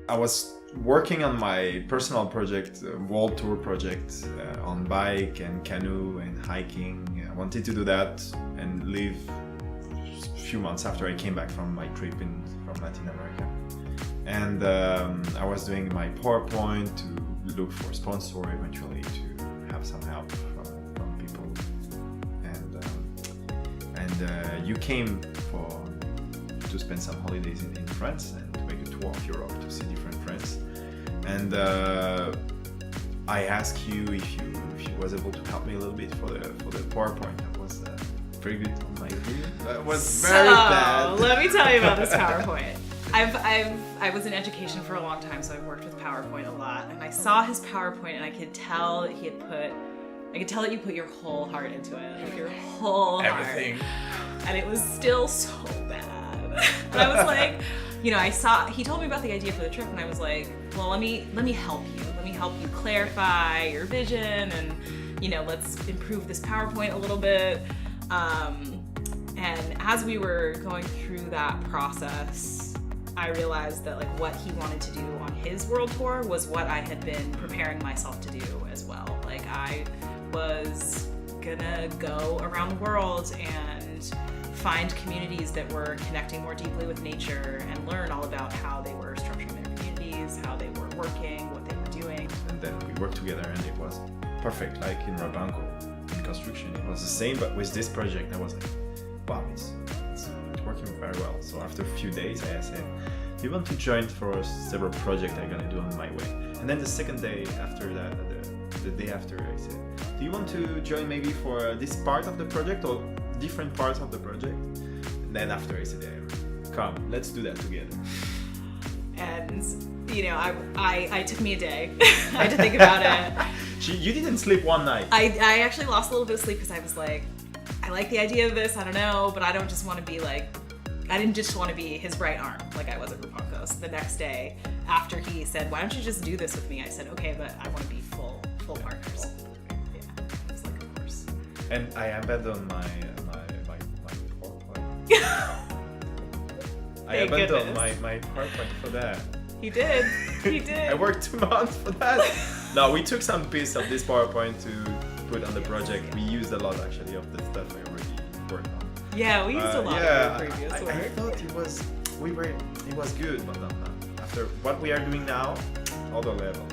I was working on my personal project, world tour project, on bike and canoe and hiking. I wanted to do that and live a few months after I came back from my trip from Latin America. And I was doing my PowerPoint to look for a sponsor, eventually to have some help from people. And you came to spend some holidays in France and to make a tour of Europe to see different friends. And I asked you if you was able to help me a little bit for the PowerPoint. That was very good on my video. That was very bad. Let me tell you about this PowerPoint. I was in education for a long time, so I've worked with PowerPoint a lot. And I saw his PowerPoint, and I could tell that you put your whole heart into it, like your whole Everything. heart. And it was still so bad. And I was like, he told me about the idea for the trip, and I was like, well, let me help you. Let me help you clarify your vision, and let's improve this PowerPoint a little bit. And as we were going through that process, I realized that like what he wanted to do on his world tour was what I had been preparing myself to do as well. Like I was gonna go around the world and find communities that were connecting more deeply with nature and learn all about how they were structuring their communities, how they were working, what they were doing. And then we worked together, and it was perfect, like in Rabanco, in construction. It was the same, but with this project, I was like, wow, it's working very well. So after a few days, I said, do you want to join for several projects I'm gonna do on my way? And then the second day after that, the day after, I said, do you want to join maybe for this part of the project or different parts of the project? And then after I said, come, let's do that together. And I took me a day. I had to think about it. You didn't sleep one night. I actually lost a little bit of sleep because I was like, I like the idea of this, I don't know, but I don't just want to be like, I didn't just want to be his right arm like I was at Rabanco. So the next day after he said, why don't you just do this with me? I said, okay, but I want to be full partners. Yeah, I was like, of course. And I abandoned my PowerPoint. I abandoned my PowerPoint for that. He did. I worked 2 months for that. No, we took some piece of this PowerPoint to put on the project. We used a lot actually of the stuff I already worked on. Yeah, we used a lot of your previous work. I thought it was good, but not after what we are doing now, other level.